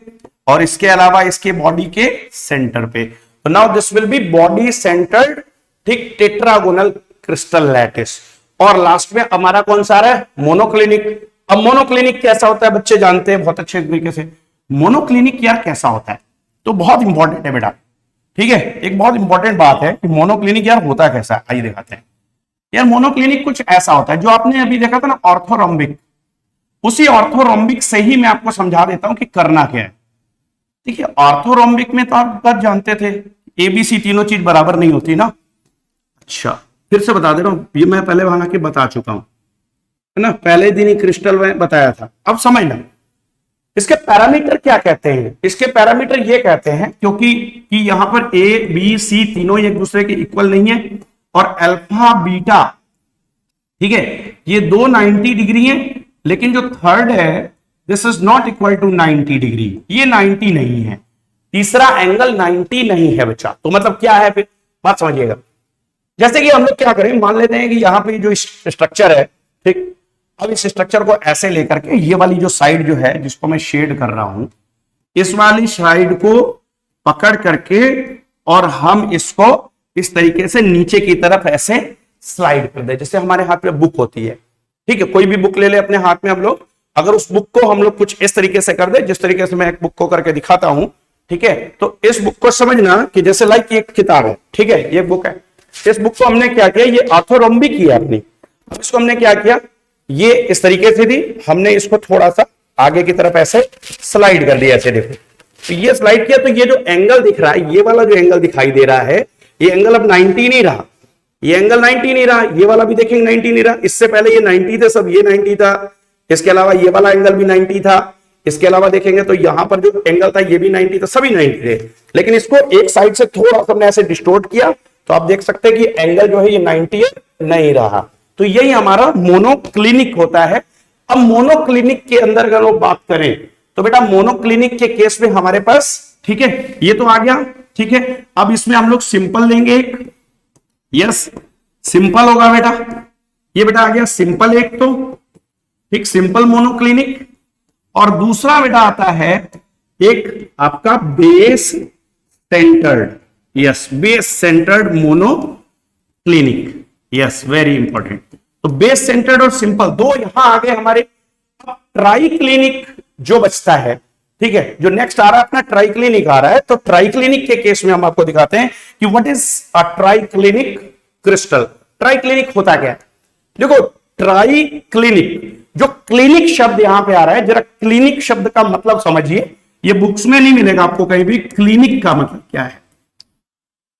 और इसके अलावा इसके बॉडी के सेंटर पे। तो now this will be body centred ठीक टेट्रागोनल क्रिस्टल लैटिस। और लास्ट में हमारा कौन सा आ रहा है, मोनोक्लिनिक। अब मोनोक्लिनिक कैसा होता है बच्चे जानते हैं बहुत अच्छे तरीके से। मोनोक्लिनिक यार कैसा होता है, तो बहुत इंपॉर्टेंट है बेटा, ठीक है एक बहुत इंपॉर्टेंट बात है कि मोनोक्लिनिक यार होता कैसा है, आइए दिखाते हैं। यार मोनोक्लिनिक कुछ ऐसा होता है, जो आपने अभी देखा था ना ऑर्थोरोम्बिक, उसी ऑर्थोरोम्बिक से ही मैं आपको समझा देता हूं कि करना क्या है। देखिए ऑर्थोरोम्बिक में तो आप बात जानते थे, एबीसी तीनों चीज बराबर नहीं होती ना। अच्छा फिर से बता दे रहा हूं, ये मैं पहले वहां के बता चुका हूं, है ना, पहले दिन ही क्रिस्टल में बताया था। अब समझना इसके पैरामीटर क्या कहते हैं। इसके पैरामीटर ये कहते हैं क्योंकि कि यहां पर ए बी सी तीनों एक दूसरे के इक्वल नहीं है, और अल्फा बीटा, ठीक है ये दो 90 डिग्री है, लेकिन जो थर्ड है this is not equal to 90 degree, ये 90 नहीं है, तीसरा एंगल 90 नहीं है बच्चा। तो मतलब क्या है फिर, बात समझिएगा। जैसे कि हम लोग क्या करें, मान लेते हैं कि यहां पे जो स्ट्रक्चर है, ठीक, अब इस स्ट्रक्चर को ऐसे लेकर के ये वाली जो साइड जो है जिसको मैं शेड कर रहा हूं, इस वाली साइड को पकड़ करके और हम इसको इस तरीके से नीचे की तरफ ऐसे स्लाइड कर दे, जैसे हमारे हाथ में बुक होती है, ठीक है कोई भी बुक ले ले अपने हाथ में हम लोग, अगर उस बुक को हम लोग कुछ इस तरीके से कर दे, जिस तरीके से मैं एक बुक को करके दिखाता हूं, ठीक है, तो इस बुक को समझना कि जैसे लाइक एक किताब है, ठीक है ये बुक है, इस बुक को हमने क्या किया, ये ऑर्थोरोम्बिक किया अपनी, अब इसको हमने क्या किया, ये इस तरीके से थी, हमने इसको थोड़ा सा आगे की तरफ ऐसे स्लाइड कर दिया, ऐसे देखो, तो ये स्लाइड किया, तो ये जो एंगल दिख रहा है, ये वाला जो एंगल दिखाई दे रहा है, ये एंगल अब 90 नहीं रहा, ये एंगल 90 नहीं रहा, ये वाला भी देखेंगे 90 नहीं रहा, इससे पहले ये 90 थे सब, ये 90 था, इसके अलावा ये वाला एंगल भी 90 था, इसके अलावा देखेंगे तो यहां पर जो एंगल था ये भी 90 था, सभी 90 थे, लेकिन इसको एक साइड से थोड़ा सा हमने ऐसे डिस्टोर्ट किया, तो आप देख सकते हैं कि एंगल जो है ये 90 नहीं रहा। तो यही हमारा मोनोक्लिनिक होता है। अब मोनोक्लिनिक के अंदर अगर लोग बात करें तो बेटा मोनोक्लिनिक के केस में हमारे पास, ठीक है ये तो आ गया, ठीक है, अब इसमें हम लोग सिंपल लेंगे एक, यस सिंपल होगा बेटा, ये बेटा आ गया सिंपल एक, तो ठीक सिंपल मोनोक्लिनिक, और दूसरा बेटा आता है एक आपका base centred, yes base centred monoclinic, yes very important. तो बेस सेंटर्ड और सिंपल दो यहां आ गए हमारे। ट्राई क्लिनिक जो बचता है, ठीक है, जो नेक्स्ट आ रहा है अपना ट्राई क्लिनिक आ रहा है, तो ट्राई क्लिनिक के केस में हम आपको दिखाते हैं कि what is a try clinic crystal. Try clinic होता क्या है, देखो ट्राई क्लिनिक, जो क्लिनिक शब्द यहां पे आ रहा है, जरा क्लिनिक शब्द का मतलब समझिए, ये बुक्स में नहीं मिलेगा आपको कहीं भी, क्लिनिक का मतलब क्या है।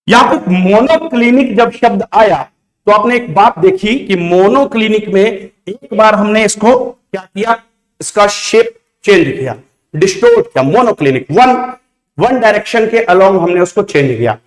यहां पे मोनोक्लिनिक जब शब्द आया तो आपने एक बात देखी कि मोनोक्लिनिक में एक बार हमने इसको क्या किया, इसका शेप चेंज किया, डिस्टोर्ट किया, मोनोक्लिनिक वन डायरेक्शन के अलोंग हमने उसको चेंज किया।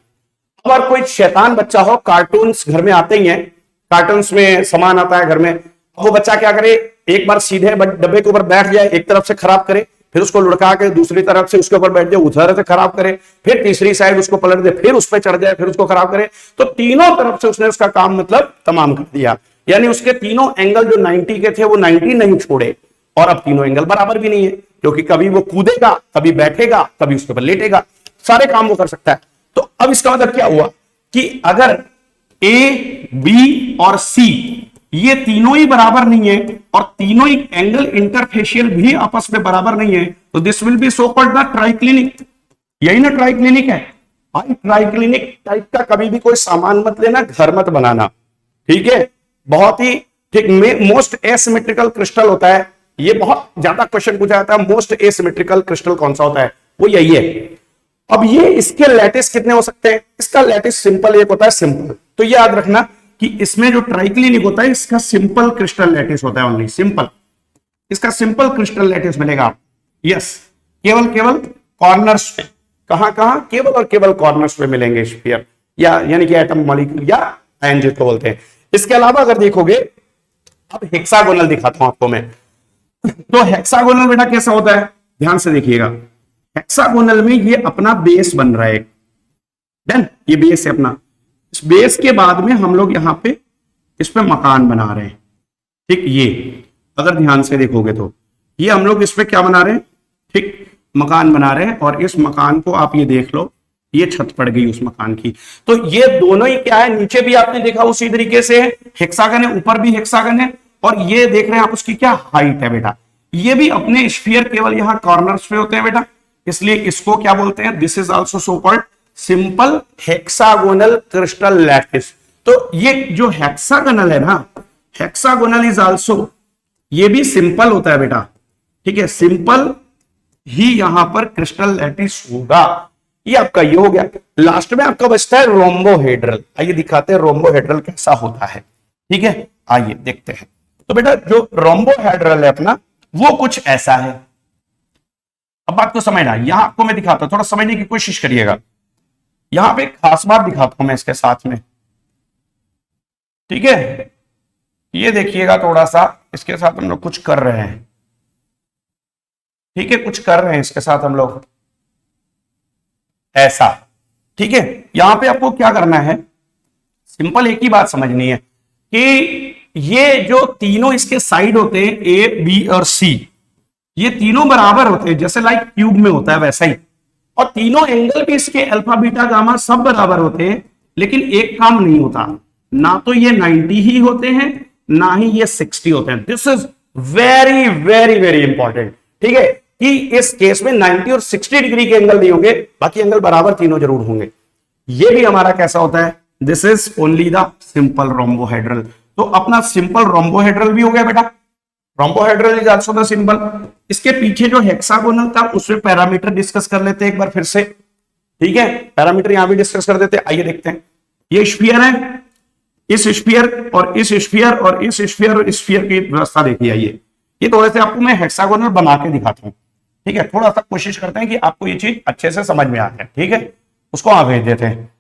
अगर कोई शैतान बच्चा हो, कार्टून्स घर में आते ही हैं, कार्टून्स में सामान आता है घर में, वो बच्चा क्या करे, एक बार सीधे डब्बे के ऊपर बैठ जाए, एक तरफ से खराब करे, फिर उसको लुढ़का के दूसरी तरफ से उसके ऊपर बैठ जाए, उधर से खराब करे, फिर तीसरी साइड उसको पलट दे, फिर उस पर चढ़ जाए, फिर उसको खराब करे, तो तीनों तरफ से उसने उसका काम मतलब तमाम कर दिया। यानी उसके तीनों एंगल जो 90 के थे वो 90 नहीं छोड़े, और अब तीनों एंगल बराबर भी नहीं है, क्योंकि कभी वो कूदेगा, कभी बैठेगा, कभी उसके ऊपर लेटेगा, सारे काम वो कर सकता है। तो अब इसका मतलब क्या हुआ कि अगर ए बी और सी ये तीनों ही बराबर नहीं है, और तीनों ही एंगल इंटरफेशियल भी आपस में बराबर नहीं है, तो this will be so called the triclinic. यही ना ट्राइक्लिनिक है भाई। ट्राइक्लिनिक टाइप का कभी भी कोई सामान मत लेना, घर मत बनाना, ठीक है, बहुत ही ठीक मोस्ट एसिमेट्रिकल क्रिस्टल होता है, ये बहुत ज्यादा क्वेश्चन पूछा जाता है, मोस्ट एसिमेट्रिकल क्रिस्टल कौन सा होता है, वो यही है। अब ये इसके लैटिस कितने हो सकते हैं, इसका लैटिस सिंपल एक होता है, सिंपल, तो ये याद रखना कि इसमें जो ट्राइक्लिनिक होता है इसका सिंपल क्रिस्टल लैटिस होता है, ओनली सिंपल, इसका सिंपल क्रिस्टल लैटिस मिलेगा। यस केवल कॉर्नर्स पे, कहां केवल और केवल कॉर्नर्स पे मिलेंगे स्फीयर, या यानी कि एटम मॉलिक्यूल या आयन जिसको बोलते हैं। इसके अलावा अगर देखोगे, अब हेक्सागोनल दिखाता हूं आपको मैं। तो हेक्सागोनल बेटा कैसा होता है, ध्यान से देखिएगा। हेक्सागोनल में ये अपना बेस बन रहा है, डन, ये बेस है अपना। इस बेस के बाद में हम लोग यहां पे इस पे मकान बना रहे हैं, ठीक। ये अगर ध्यान से देखोगे तो ये हम लोग इस पे क्या बना रहे हैं, ठीक, मकान बना रहे हैं। और इस मकान को आप ये देख लो, ये छत पड़ गई उस मकान की। तो ये दोनों ही क्या है, नीचे भी आपने देखा उसी तरीके से हेक्सागन है, ऊपर भी हेक्सागन है। और ये देख रहे हैं आप उसकी क्या हाइट है बेटा, ये भी अपने स्फीयर केवल यहां कॉर्नर्स पे होते हैं बेटा, इसलिए इसको क्या बोलते हैं, this is also so called simple hexagonal crystal lattice. तो ये जो हेक्सागोनल है ना, हेक्सागोनल इज ऑल्सो, ये भी सिंपल होता है बेटा, ठीक है, सिंपल ही यहां पर क्रिस्टल लैटिस होगा। ये आपका ये हो गया। लास्ट में आपका बचता है रोम्बोहेड्रल। आइए दिखाते हैं रोम्बोहेड्रल कैसा होता है, ठीक है, आइए देखते हैं। तो बेटा जो रोम्बोहेड्रल है अपना, वो कुछ ऐसा है। अब बात को समझना, यहां आपको मैं दिखाता हूं, थोड़ा समझने की कोशिश करिएगा। यहां पे एक खास बात दिखाता हूं मैं इसके साथ में, ठीक है, ये देखिएगा थोड़ा सा, इसके साथ हम लोग कुछ कर रहे हैं, ठीक है, कुछ कर रहे हैं इसके साथ हम लोग ऐसा, ठीक है। यहां पे आपको क्या करना है, सिंपल एक ही बात समझनी है कि ये जो तीनों इसके साइड होते हैं, ए बी और सी, ये तीनों बराबर होते हैं, जैसे लाइक क्यूब में होता है वैसा ही। और तीनों एंगल भी इसके अल्फा बीटा गामा सब बराबर होते हैं, लेकिन एक काम नहीं होता, ना तो ये 90 ही होते हैं, ना ही ये 60 होते हैं। This is very very very important, ठीक है, कि इस केस में 90 और 60 डिग्री के एंगल नहीं होंगे, बाकी एंगल बराबर तीनों जरूर होंगे। ये भी हमारा कैसा होता है, this is only the simple rhombohedral. तो अपना सिंपल रोम्बोहेड्रल भी हो गया बेटा, rhombohedral is also the simple. इसके पीछे जो हेक्सागोनल था उसमें पैरामीटर डिस्कस कर लेते हैं एक बार फिर से, ठीक है, पैरामीटर यहां भी डिस्कस कर देते हैं। आइए देखते हैं, ये स्फीयर है, इस स्फीयर और इस स्फीयर और इस स्फीयर और इस स्फीयर की व्यवस्था देखिए। आइए ये थोड़े से आपको मैं हेक्सागोनल बना के दिखाता हूं, ठीक है, थोड़ा सा कोशिश करते हैं कि आपको ये चीज अच्छे से समझ में आ जाए, ठीक है, उसको वहां भेज देते हैं।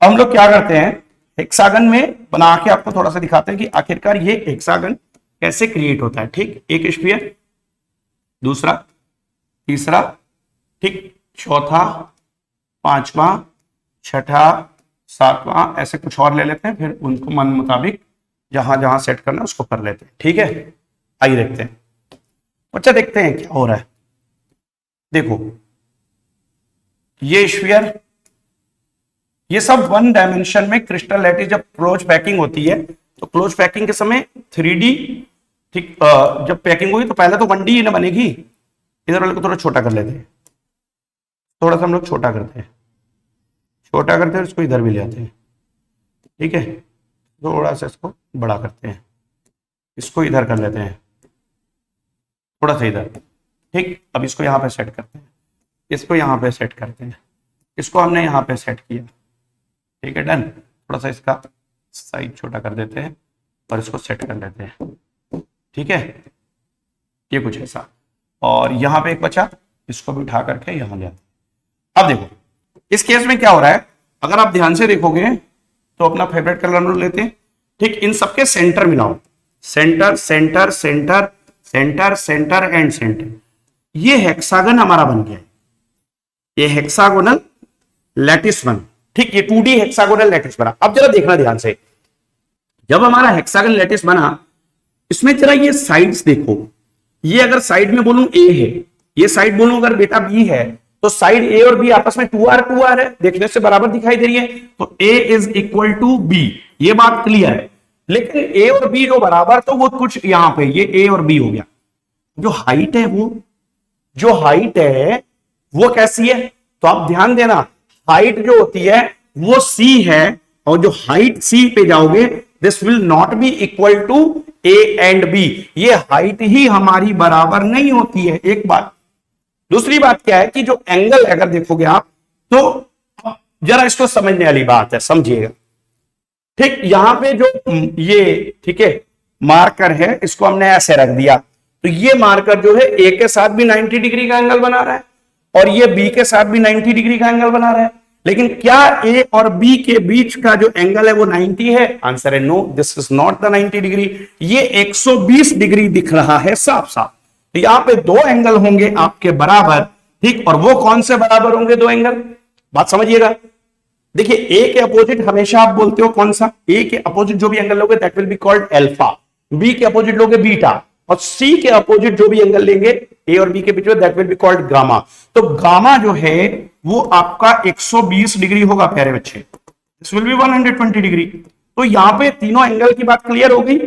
हम लोग क्या करते हैं, हेक्सागन में बना के आपको थोड़ा सा दिखाते हैं कि आखिरकार ये हेक्सागन कैसे क्रिएट होता है, ठीक। एक स्फीयर, दूसरा, तीसरा, ठीक, चौथा, पांचवा, छठा, सातवां, ऐसे कुछ और ले लेते हैं, फिर उनको मन मुताबिक जहां जहां सेट करना है उसको कर लेते हैं, ठीक है। आइए देखते हैं, बच्चा देखते हैं क्या हो रहा है। देखो ये स्फीयर, ये सब वन डायमेंशन में क्रिस्टल लैटिस जब क्लोज पैकिंग होती है, तो क्लोज पैकिंग के समय 3D, ठीक, जब पैकिंग होगी तो पहले तो 1D ही ना बनेगी। इधर वाले को थोड़ा छोटा कर लेते हैं, थोड़ा सा हम लोग छोटा करते हैं, छोटा करते हैं, इसको इधर भी ले आते हैं, ठीक है, थोड़ा सा इसको बड़ा करते हैं, इसको इधर कर लेते हैं, थोड़ा सा इधर, ठीक। अब इसको यहाँ पे सेट करते हैं, इसको यहाँ पे सेट करते हैं, इसको हमने यहाँ पे सेट किया, ठीक है, डन। थोड़ा सा इसका साइज छोटा कर देते हैं और इसको सेट कर लेते हैं, ठीक है, ये कुछ ऐसा। और यहाँ पे एक बचा, इसको भी उठा करके यहाँ ले आते हैं। अब देखो इस केस में क्या हो रहा है, अगर आप ध्यान से देखोगे तो अपना फेवरेट कलर रूल लेते हैं, ठीक, इन सबके सेंटर मिलाओ, centre centre centre centre centre and centre, ये हेक्सागन हमारा बन गया, ये हेक्सागोनल लैटिस बन, ठीक, ये 2D हेक्सागोनल लैटिस बना। अब जरा देखना ध्यान से, जब हमारा हेक्सागोनल लैटिस बना, इसमें जरा ये साइड्स देखो, ये अगर साइड में बोलूं A है, ये साइड बोलूं अगर बेटा B है, तो साइड A और B आपस में 2R है, देखने से बराबर दिखाई दे रही है, तो A is equal to B, ये बात क्लियर है। लेकिन A और B जो बराबर, तो वो कुछ यहां पे ये A और B हो गया। जो हाइट है, वो जो हाइट है वो कैसी है, तो आप ध्यान देना, हाइट जो होती है वो C है, और जो हाइट C पे जाओगे, this will not be equal to A and B, ये हाइट ही हमारी बराबर नहीं होती है, एक बात। दूसरी बात क्या है कि जो एंगल अगर देखोगे आप, तो जरा इसको समझने वाली बात है, समझिएगा, ठीक। यहां पे जो ये, ठीक है, मार्कर है, इसको हमने ऐसे रख दिया, तो ये मार्कर जो है A के साथ भी 90 डिग्री का एंगल बना रहा है, और ये B के साथ भी 90 डिग्री का एंगल बना रहा है। लेकिन क्या ए और बी के बीच का जो एंगल है वो 90 है? आंसर है no, this is not the 90 degree. ये 120 डिग्री दिख रहा है साफ साफ। तो यहां पे दो एंगल होंगे आपके बराबर, ठीक, और वो कौन से बराबर होंगे दो एंगल? बात समझिएगा। देखिए ए के अपोजिट हमेशा आप बोलते हो कौन सा? ए के अपोजिट जो भी एंगल लोगे that will be called alpha, B के अपोजिट लोगे बीटा, और सी के अपोजिट जो भी एंगल लेंगे ए और बी के बीच में that will be called gamma. तो गामा जो है वो आपका 120 डिग्री होगा प्यारे बच्चे, दिस विल बी 120 डिग्री। तो यहां पे तीनों एंगल की बात क्लियर होगी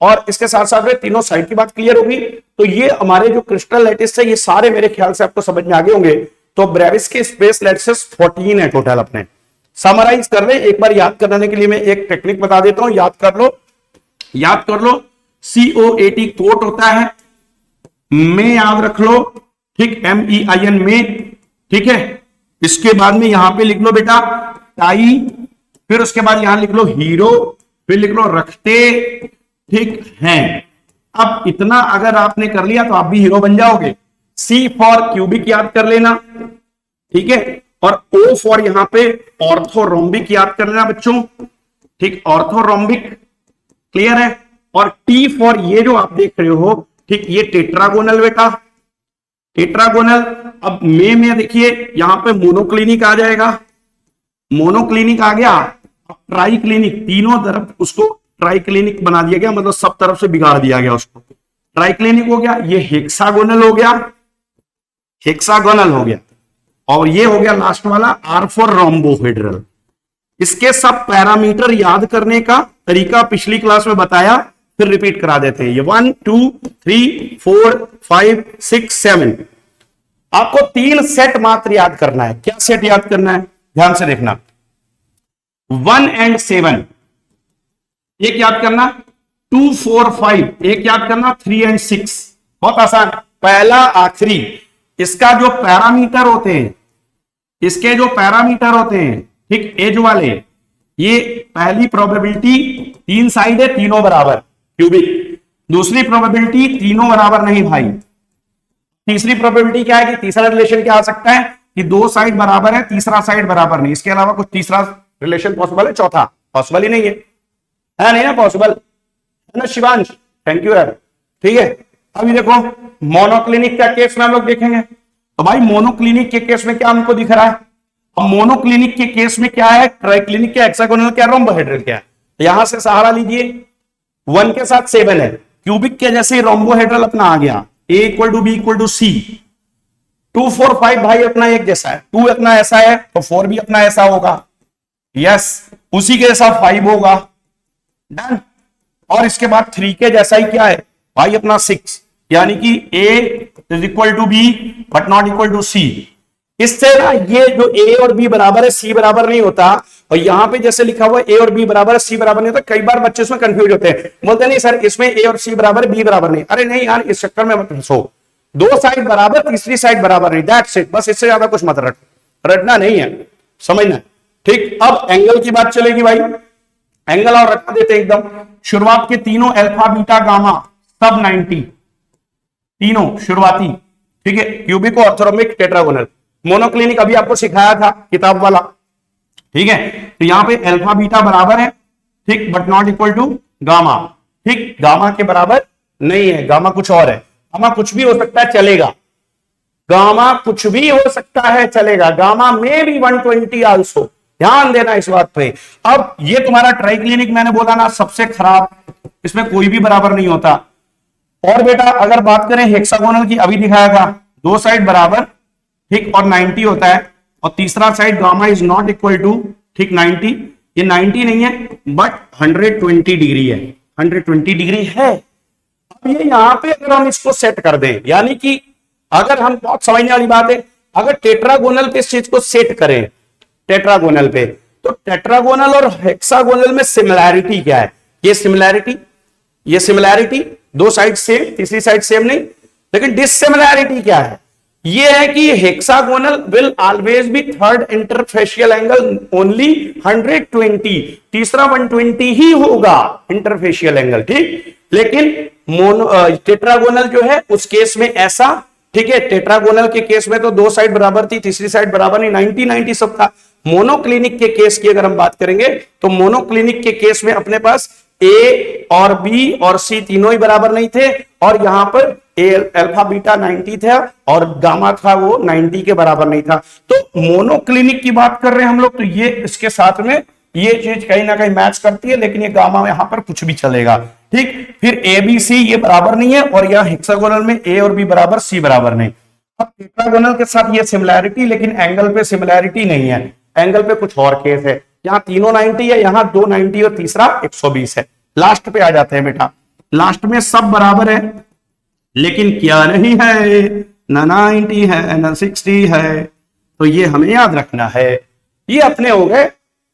और इसके साथ साथ में तीनों साइड की बात क्लियर होगी। तो ये हमारे जो क्रिस्टल लैटिस है ये सारे मेरे ख्याल से आपको समझ में आ गए होंगे। तो ब्रेविस के स्पेस लैटिसेस 14 है टोटल। अपने समराइज कर रहे, एक बार याद कराने के लिए मैं एक टेक्निक बता देता हूं, याद कर लो, याद कर लो। COAT कोट होता है, में याद रख लो, ठीक, MEIN में, ठीक है। इसके बाद में यहां पे लिख लो बेटा टाई, फिर उसके बाद यहां लिख लो हीरो, फिर लिख लो रखते, ठीक है। अब इतना अगर आपने कर लिया तो आप भी हीरो बन जाओगे। C फॉर क्यूबिक याद कर लेना, ठीक है, और O फॉर यहां पे ऑर्थोरोम्बिक याद कर लेना बच्चों, ठीक, ऑर्थोरोम्बिक, क्लियर है। और T फॉर ये जो आप देख रहे हो, ठीक, ये टेट्रागोनल बेटा, टेट्रागोनल। अब में देखिए यहां पे मोनोक्लिनिक आ जाएगा, मोनोक्लिनिक आ गया, ट्राई क्लिनिक, तीनों तरफ उसको ट्राई क्लिनिक बना दिया गया, मतलब सब तरफ से बिगाड़ दिया गया उसको, ट्राई क्लिनिक हो गया। ये हेक्सागोनल हो गया, हेक्सागोनल हो गया, और ये हो गया लास्ट वाला R फॉर रोम्बोहेड्रल। इसके सब पैरामीटर याद करने का तरीका पिछली क्लास में बताया, फिर रिपीट करा देते हैं। ये 1 2 3 4 5 6 7, आपको 3 सेट मात्र याद करना है। क्या सेट याद करना है? ध्यान से देखना, 1 and 7 एक याद करना, 2 4 5 एक याद करना, 3 and 6 बहुत आसान। पहला आखिरी, इसका जो पैरामीटर होते हैं, इसके जो पैरामीटर होते हैं, ठीक, एज वाले, ये पहली प्रोबेबिलिटी 3 साइड है, तीनों बराबर क्यूबिक। दूसरी प्रोबेबिलिटी तीनों बराबर नहीं भाई। तीसरी प्रोबेबिलिटी क्या है कि तीसरा रिलेशन क्या आ सकता है कि 2 साइड बराबर है, तीसरा साइड बराबर नहीं, इसके अलावा कुछ तीसरा रिलेशन पॉसिबल है? चौथा पॉसिबल ही नहीं है, है नहीं ना पॉसिबल, है ना शिवांश? थैंक यू यार, ठीक है। अभी देखो मोनोक्लिनिक का केस में हम लोग देखेंगे, तो भाई मोनोक्लिनिक के केस में क्या हमको दिख रहा है? अब मोनोक्लिनिक के केस में क्या है, ट्राइक्लिनिक क्या, हेक्सागोनल क्या, रोम्बोहेड्रल क्या है? तो यहां से सहारा लीजिए, 1 के साथ 7 है, क्यूबिक के जैसे ही रोम्बोहेड्रल अपना आ गया, A equal to B equal to C. 2 4 5 भाई अपना एक जैसा है, 2 अपना ऐसा है तो 4 भी अपना ऐसा होगा, यस, उसी के जैसा 5 होगा, डन। और इसके बाद 3 के जैसा ही क्या है भाई अपना 6, यानी कि A is equal to B but not equal to C. इससे ना ये जो A और B बराबर है C बराबर नहीं होता, और यहां पे जैसे लिखा हुआ A और B बराबर है C बराबर नहीं होता, कई बार बच्चे इसमें कंफ्यूज होते हैं, बोलते नहीं सर इसमें A और C बराबर है, B बराबर नहीं। अरे नहीं यार, इस चक्कर में मत फंसो, 2 साइड बराबर, तीसरी साइड बराबर नहीं, दैट्स इट, बस इससे ज्यादा कुछ मत रटना नहीं है, समझना, ठीक। अब एंगल की बात चलेगी भाई, एंगल और रखा देते एकदम। शुरुआत के तीनों अल्फा बीटा गामा सब 90, तीनों शुरुआती, ठीक है, क्यूबिक ऑर्थोरोम्बिक टेट्रागोनल। मोनोक्लिनिक अभी आपको सिखाया था किताब वाला, ठीक है। तो यहां पे अल्फा बीटा बराबर है, ठीक, but not equal to gamma, ठीक, गामा के बराबर नहीं है, गामा कुछ और है, गामा कुछ भी हो सकता है चलेगा, गामा कुछ भी हो सकता है चलेगा, गामा में भी 120 आल्सो, ध्यान देना इस बात पे। अब ये तुम्हारा ट्राइक्लिनिक मैंने बोला ना सबसे खराब, इसमें कोई भी बराबर नहीं होता। और बेटा अगर बात करें हेक्सागोनल की, अभी दिखाया था 2 साइड बराबर, ठीक, और 90 होता है, और तीसरा side gamma is not equal to, ठीक, 90, ये 90 नहीं है बट 120 डिग्री है, 120 डिग्री है। अब ये यहां पे अगर हम इसको सेट कर दें, यानी कि अगर हम, बहुत समझने वाली बात है, अगर टेट्रागोनल पे इस चीज को सेट करें, टेट्रागोनल पे, तो टेट्रागोनल और हेक्सागोनल में सिमिलैरिटी क्या है? ये सिमिलैरिटी 2 साइड सेम, तीसरी साइड सेम नहीं, लेकिन डिसिमिलैरिटी क्या है? ये है कि hexagonal will always be third interfacial angle only 120, तीसरा 120 ही होगा इंटरफेशियल एंगल, ठीक। लेकिन टेट्रागोनल जो है उस केस में ऐसा ठीक है। टेट्रागोनल के केस में तो दो साइड बराबर थी, तीसरी साइड बराबर नहीं, 90-90 सब था। मोनोक्लिनिक के केस की अगर हम बात करेंगे तो मोनोक्लिनिक के केस में अपने पास ए और बी और सी तीनों ही बराबर नहीं थे, और यहां पर ए अल्फा बीटा 90 था और गामा था वो 90 के बराबर नहीं था। तो मोनोक्लिनिक की बात कर रहे हैं हम लोग, तो ये इसके साथ में ये चीज कहीं ना कहीं मैच करती है, लेकिन ये गामा यहां पर कुछ भी चलेगा, ठीक। फिर ए बी सी ये बराबर नहीं है, और यह हेक्सागोनल में ए और बी बराबर, सी बराबर नहीं। अब टेट्रागोनल के साथ ये सिमिलैरिटी, लेकिन एंगल पे सिमिलैरिटी नहीं है, एंगल पे कुछ और केस है। यहां तीनों 90 है, यहां 2 90 और तीसरा 120 है। लास्ट पे आ जाते हैं बेटा, लास्ट में सब बराबर है, लेकिन क्या नहीं है, ना 90 है ना 60 है। तो ये हमें याद रखना है। ये अपने हो गए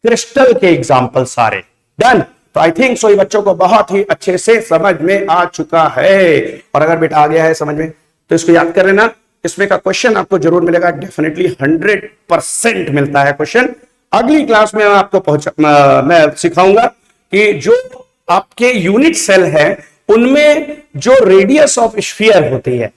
क्रिस्टल के एग्जाम्पल सारे डन। तो आई थिंक सो ये बच्चों को बहुत ही अच्छे से समझ में आ चुका है, और अगर बेटा आ गया है समझ में तो इसको याद कर लेना। इसमें का क्वेश्चन आपको जरूर मिलेगा, डेफिनेटली 100% मिलता है क्वेश्चन। अगली क्लास में आपको मैं सिखाऊंगा कि जो आपके यूनिट सेल है उनमें जो रेडियस ऑफ स्फीयर होती है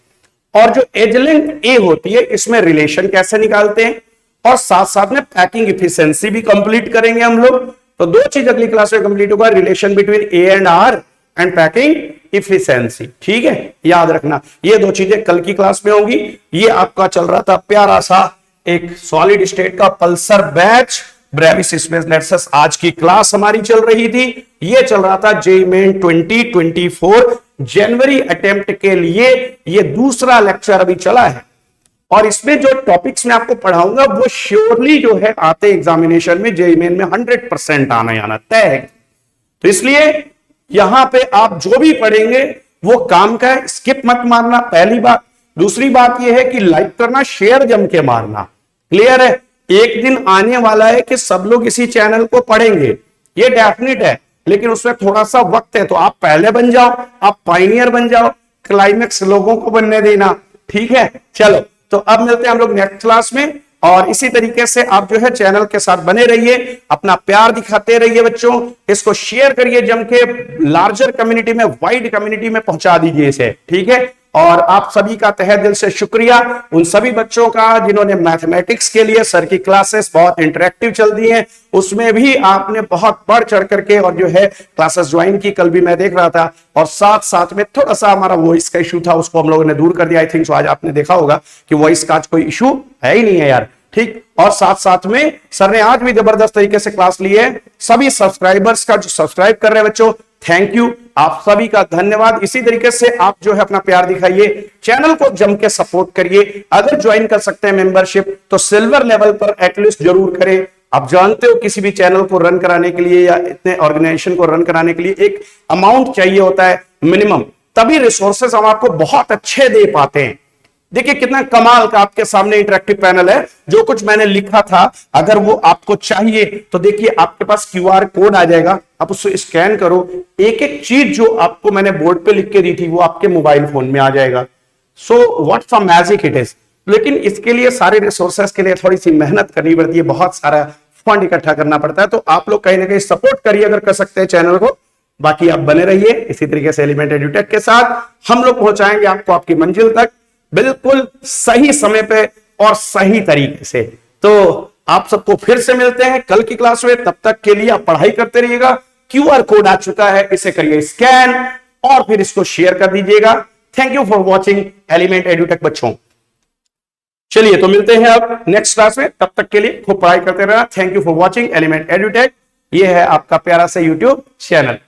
और जो एज लेंथ ए होती है, इसमें रिलेशन कैसे निकालते हैं, और साथ साथ में पैकिंग इफिशिएंसी भी कंप्लीट करेंगे हम लोग। तो दो चीज अगली क्लास में कंप्लीट होगा, relation between A and R and packing efficiency, ठीक है, याद रखना। ये दो चीजें कल की क्लास में होंगी। ये आपका चल रहा था प्यारा सा एक सॉलिड स्टेट का Pulsar batch, Brevis space networks आज की क्लास हमारी चल रही थी। ये चल रहा था जेईई मेन 2024 जनवरी अटेम्प्ट के लिए, ये दूसरा लेक्चर अभी चला है, और इसमें जो टॉपिक्स मैं आपको पढ़ाऊंगा वो श्योरली जो है आते एग्जामिनेशन में जेईई मेन में 100% आना तय है। तो इसलिए यहां पे आप जो भी पढ़ेंगे वो काम का है, स्किप मत मारना, पहली बात। दूसरी बात यह है कि लाइक करना, शेयर जम के मारना, क्लियर है। एक दिन आने वाला है कि सब लोग इसी चैनल को पढ़ेंगे, ये डेफिनेट है, लेकिन उसमें थोड़ा सा वक्त है। तो आप पहले बन जाओ, आप पाइनियर बन जाओ, क्लाइमेक्स लोगों को बनने देना, ठीक है। चलो, तो अब मिलते हैं हम लोग नेक्स्ट क्लास में, और इसी तरीके से आप जो है चैनल के साथ बने रहिए, अपना प्यार दिखाते रहिए बच्चों, इसको शेयर करिए जम के, लार्जर कम्युनिटी में, वाइड कम्युनिटी में पहुंचा दीजिए इसे, ठीक है। और आप सभी का तहे दिल से शुक्रिया उन सभी बच्चों का जिन्होंने मैथमेटिक्स के लिए सर की क्लासेस बहुत इंटरेक्टिव चल दी हैं, उसमें भी आपने बहुत बढ़ चढ़ करके और जो है क्लासेस ज्वाइन की, कल भी मैं देख रहा था। और साथ साथ में थोड़ा सा हमारा वॉइस का इशू था, उसको हम लोगों ने दूर कर दिया। आई थिंक सो आज आपने देखा होगा कि वॉइस का आज कोई इशू है ही नहीं है यार, ठीक। और साथ साथ में सर ने आज भी जबरदस्त तरीके से क्लास ली है। सभी सब्सक्राइबर्स का जो सब्सक्राइब कर रहे हैं बच्चों, थैंक यू, आप सभी का धन्यवाद। इसी तरीके से आप जो है अपना प्यार दिखाइए, चैनल को जम के सपोर्ट करिए। अगर ज्वाइन कर सकते हैं मेंबरशिप तो सिल्वर लेवल पर एटलीस्ट जरूर करें। आप जानते हो किसी भी चैनल को रन कराने के लिए या इतने ऑर्गेनाइजेशन को रन कराने के लिए एक अमाउंट चाहिए होता है मिनिमम, तभी रिसोर्सेस हम आपको बहुत अच्छे दे पाते हैं। देखिए कितना कमाल का आपके सामने इंटरेक्टिव पैनल है। जो कुछ मैंने लिखा था अगर वो आपको चाहिए तो देखिए आपके पास क्यूआर कोड आ जाएगा, आप उसको स्कैन करो, एक एक चीज जो आपको मैंने बोर्ड पे लिख के दी थी वो आपके मोबाइल फोन में आ जाएगा। So what's a magic it is. लेकिन इसके लिए सारे रिसोर्सेस के लिए थोड़ी सी मेहनत करनी पड़ती है, बहुत सारा फंड इकट्ठा करना पड़ता है। तो आप लोग कहीं ना कहीं सपोर्ट करिए अगर कर सकते हैं चैनल को। बाकी आप बने रहिए इसी तरीके से एलिमेंट एडुटेक के साथ, हम लोग पहुंचाएंगे आपको आपकी मंजिल तक बिल्कुल सही समय पे और सही तरीके से। तो आप सबको फिर से मिलते हैं कल की क्लास में, तब तक के लिए आप पढ़ाई करते रहिएगा। क्यूआर कोड आ चुका है, इसे करिए स्कैन और फिर इसको शेयर कर दीजिएगा। Thank you for watching element edutech बच्चों। चलिए तो मिलते हैं अब नेक्स्ट क्लास में, तब तक के लिए खूब पढ़ाई करते रहना। Thank you for watching element edutech. ये है आपका प्यारा सा यूट्यूब चैनल।